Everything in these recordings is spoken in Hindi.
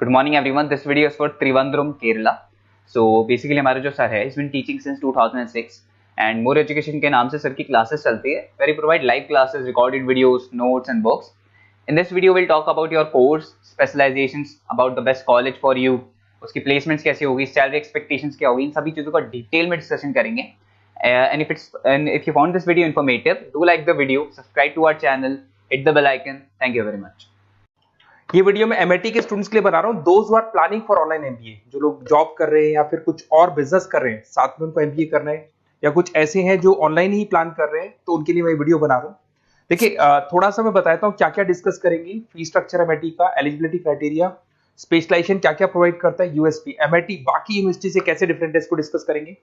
Good morning everyone. This video is for Trivandrum, Kerala. So basically हमारा जो सर है, he's been teaching since 2006 and More Education के नाम से सर की क्लासेस चलती है, where he provide live classes, recorded videos, notes and books. In this video we'll talk about your course, specializations, about the best college for you, उसकी placements कैसे होगी, salary expectations क्या होगी, इन सभी चीज़ों का डिटेल में डिस्कशन करेंगे. And if you found this video informative, do like the video, subscribe to our channel, hit the bell icon. Thank you very much. ये वीडियो मैं एमआईटी के स्टूडेंट्स के लिए बना रहा हूँ, those who are planning for online MBA, जो लोग जॉब कर रहे हैं या फिर कुछ और बिजनेस कर रहे हैं, साथ में उनको एमबीए करना है, या कुछ ऐसे हैं जो ऑनलाइन ही प्लान कर रहे हैं, तो उनके लिए मैं वीडियो बना रहा हूँ. देखिए थोड़ा सा मैं बताता हूँ क्या क्या डिस्कस करेंगे. फी स्ट्रक्चर एमआईटी का, एलिजिबिलिटी क्राइटेरिया, स्पेशलाइजेशन क्या क्या प्रोवाइड करता है, यूएसपी एमआईटी बाकी यूनिवर्सिटी से कैसे डिफरेंट है, इसको डिस्कस करेंगे.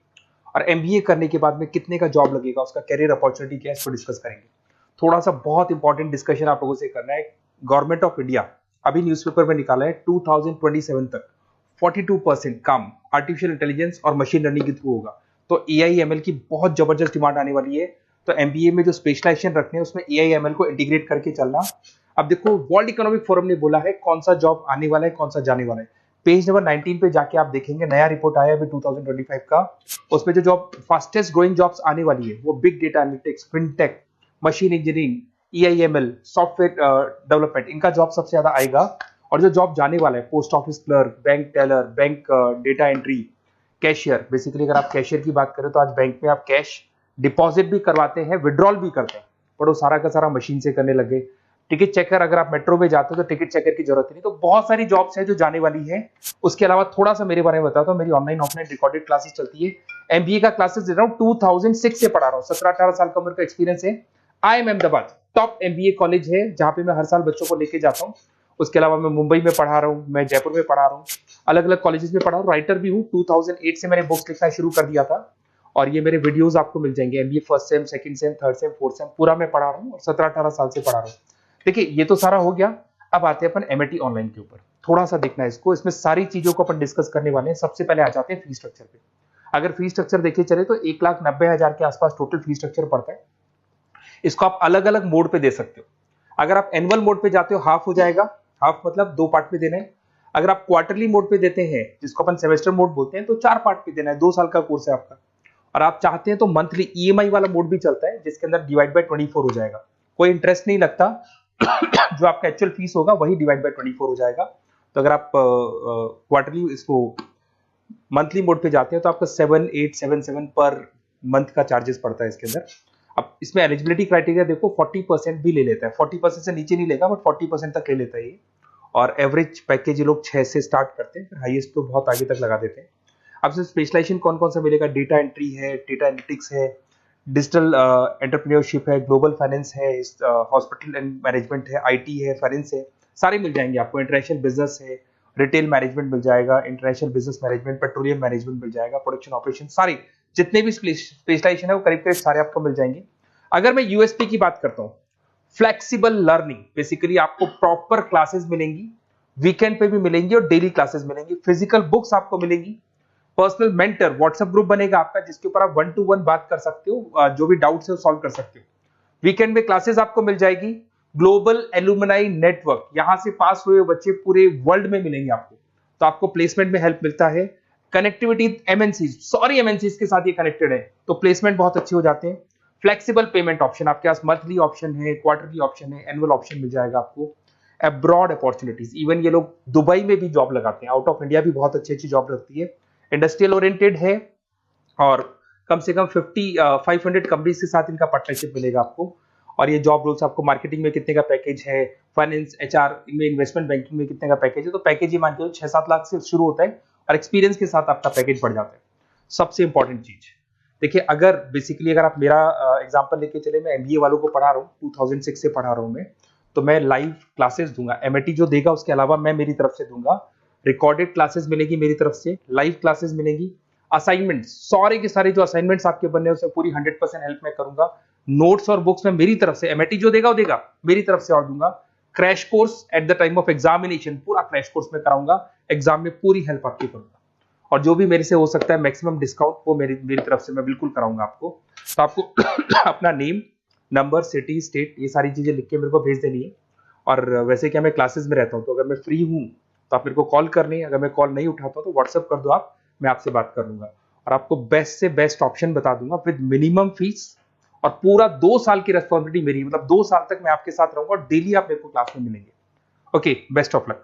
और एमबीए करने के बाद में कितने का जॉब लगेगा, उसका कैरियर अपॉर्चुनिटी क्या है, इसको डिस्कस करेंगे. थोड़ा सा बहुत इंपॉर्टेंट डिस्कशन आप लोगों से करना है. गवर्नमेंट ऑफ इंडिया अभी न्यूज़पेपर में निकाला है 2027 तक 42% काम आर्टिफिशियल इंटेलिजेंस और मशीन लर्निंग के थ्रू होगा. तो एआईएमएल की बहुत जबरदस्त डिमांड आने वाली है. तो एमबीए में जो स्पेशलाइजेशन रखने हैं उसमें एआईएमएल को इंटीग्रेट करके चलना. अब देखो वर्ल्ड इकोनॉमिक फोरम ने बोला है कौन सा जॉब आने वाला है, कौन सा जाने वाला है. पेज नंबर 19 पे जाके आप देखेंगे, नया रिपोर्ट आया है अभी 2025 का. उसमें जो जॉब फास्टेस्ट ग्रोइंग जॉब्स आने वाली है वो big data analytics, fintech, machine engineering, AIML, software development, इनका जॉब सबसे ज्यादा आएगा. और जो जॉब जाने वाला है post office clerk, bank teller, bank data entry, cashier. Basically अगर आप कैशियर की बात करें तो आज बैंक में आप कैश डिपॉजिट भी करवाते हैं, विड्रॉल भी करते हैं, पर वो सारा का सारा मशीन से करने लगे. टिकट चेकर, अगर आप मेट्रो में जाते हो तो टिकट चेकर की जरूरत नहीं. तो बहुत सारी जॉब्स है जो जाने वाली है. उसके अलावा थोड़ा सा मेरे बारे में बताता हूँ. मेरी ऑनलाइन ऑफलाइन रिकॉर्डेड क्लासेस चलती है. एमबीए का क्लासेस दे रहा हूँ, 2006 से पढ़ा रहा हूँ, 17-18 साल का उम्र का एक्सपीरियंस है. IIM Ahmedabad top MBA college है जहां पे मैं हर साल बच्चों को लेके जाता हूँ. उसके अलावा मैं मुंबई में पढ़ा रहा हूँ, मैं जयपुर में पढ़ा रहा हूँ, अलग अलग कॉलेजेस में पढ़ा हूँ. राइटर भी हूँ. 2008 से मैंने बुक्स लिखना शुरू कर दिया था और ये मेरे वीडियोस आपको मिल जाएंगे. MBA first sem, second same, third same, fourth same पूरा मैं पढ़ा रहा हूँ और 17-18 साल से पढ़ा रहा हूँ. देखिए ये तो सारा हो गया. अब आते हैं अपन एमआईटी ऑनलाइन के ऊपर. थोड़ा सा देखना है इसको, इसमें सारी चीजों को अपन डिस्कस करने वाले हैं. सबसे पहले आ जाते हैं फी स्ट्रक्चर पे. अगर फी स्ट्रक्चर देखे चले तो 1,90,000 के आसपास टोटल फी स्ट्रक्चर पड़ता है. इसको आप अलग अलग मोड पे दे सकते हो. अगर आप एनुअल मोड पे जाते हो हाफ हो जाएगा, हाफ मतलब 2 पार्ट में देना है. अगर आप क्वार्टरली मोड पे देते हैं जिसको अपन सेमेस्टर मोड बोलते हैं तो 4 पार्ट पे देना है. 2 साल का कोर्स है आपका. और आप चाहते हैं तो मंथली ईएमआई वाला मोड भी चलता है जिसके अंदर डिवाइड बाय 24 हो जाएगा. कोई इंटरेस्ट नहीं लगता. जो आपका एक्चुअल फीस होगा वही डिवाइड बाय 24 हो जाएगा. तो अगर आप क्वार्टरली इसको मंथली मोड पे जाते हैं तो आपका 7877 पर मंथ का चार्जेस पड़ता है इसके अंदर. अब इसमें एलिजिबिलिटी क्राइटेरिया देखो, 40% भी ले लेता है. 40% से नीचे नहीं लेगा बट 40% तक ले लेता है ये. और एवरेज पैकेज ये लोग 6 से स्टार्ट करते हैं, फिर हाईएस्ट तो बहुत आगे तक लगा देते हैं. अब से स्पेशलाइजेशन कौन कौन सा मिलेगा, डेटा एंट्री है, डेटा एनालिटिक्स है, डिजिटल एंटरप्रेन्योरशिप है, ग्लोबल फाइनेंस है, हॉस्पिटल एंड मैनेजमेंट है, आईटी है, फाइनेंस है, सारे मिल जाएंगे आपको. इंटरनेशनल बिजनेस है, रिटेल मैनेजमेंट मिल जाएगा, international business management, petroleum management मिल जाएगा, प्रोडक्शन ऑपरेशन, सारे जितने भी स्पेशलाइजेशन है वो करीब करीब सारे आपको मिल जाएंगे. अगर मैं यूएसपी की बात करता हूं, फ्लेक्सिबल लर्निंग, बेसिकली आपको प्रॉपर क्लासेस मिलेंगी, वीकेंड पे भी मिलेंगी और डेली क्लासेस मिलेंगी. फिजिकल बुक्स आपको मिलेंगी, पर्सनल मेंटर व्हाट्सएप ग्रुप बनेगा आपका जिसके ऊपर आप 1-to-1 बात कर सकते हो, जो भी डाउट्स है वो सॉल्व कर सकते हो. वीकेंड में क्लासेस आपको मिल जाएगी. ग्लोबल एलुमनाई नेटवर्क, यहां से पास हुए बच्चे पूरे वर्ल्ड में मिलेंगे आपको, तो आपको प्लेसमेंट में हेल्प मिलता है. कनेक्टिविटी एमएनसीज के साथ ये कनेक्टेड है तो प्लेसमेंट बहुत अच्छे हो जाते हैं. फ्लेक्सिबल पेमेंट ऑप्शन आपके पास, मंथली ऑप्शन है, क्वार्टरली ऑप्शन है, एनुअल ऑप्शन मिल जाएगा आपको. अब्रॉड अपॉर्चुनिटीज, इवन ये लोग दुबई में भी जॉब लगाते हैं, आउट ऑफ इंडिया भी बहुत अच्छी अच्छी जॉब लगती है. इंडस्ट्रियल ओरिएंटेड है और कम से कम 500 कंपनीज के साथ इनका पार्टनरशिप मिलेगा आपको. और ये जॉब रोल्स आपको मार्केटिंग में कितने का पैकेज है, फाइनेंस, एचआर, इनमें इन्वेस्टमेंट बैंकिंग में कितने का पैकेज है, तो पैकेज ये मान के 6-7 लाख से शुरू होता है और एक्सपीरियंस के साथ आपका पैकेज बढ़ जाता है. सबसे इंपॉर्टेंट चीज देखिए, अगर बेसिकली अगर आप मेरा एग्जांपल लेके चले, मैं एमबीए वालों को पढ़ा रहा हूँ, 2006 से पढ़ा रहा हूँ मैं, तो मैं लाइव क्लासेस दूंगा. एमआईटी जो देगा उसके अलावा मैं मेरी तरफ से दूंगा. रिकॉर्डेड क्लासेस मिलेगी मेरी तरफ से, लाइव क्लासेस मिलेंगी. असाइनमेंट्स, सारे के सारे जो असाइनमेंट्स आपके बनने उसमें पूरी 100% हेल्प मैं करूंगा. नोट्स और बुक्स में मेरी तरफ से, एमआईटी जो देगा वो देगा, मेरी तरफ से और दूंगा. Crash course at the time of examination, पूरा क्रैश कोर्स में कराऊंगा. एग्जाम में पूरी हेल्प आपकी करूंगा और जो भी मेरे से हो सकता है मैक्सिमम डिस्काउंट वो मेरी तरफ से मैं बिल्कुल कराऊंगा आपको. तो आपको अपना नेम, नंबर, सिटी, स्टेट, ये सारी चीजें लिख के मेरे को भेज देनी है. और वैसे क्या मैं क्लासेस में रहता हूँ तो अगर मैं फ्री हूँ तो आप मेरे को कॉल करनी है, अगर मैं कॉल नहीं उठाता तो व्हाट्सअप कर दो आप, मैं आपसे बात कर लूंगा और आपको बेस्ट से बेस्ट ऑप्शन बता दूंगा विद मिनिमम फीस और पूरा 2 साल की रेस्पॉन्सिबिलिटी मेरी, मतलब 2 साल तक मैं आपके साथ रहूंगा और डेली आप मेरे को क्लास में मिलेंगे। Okay, best of luck.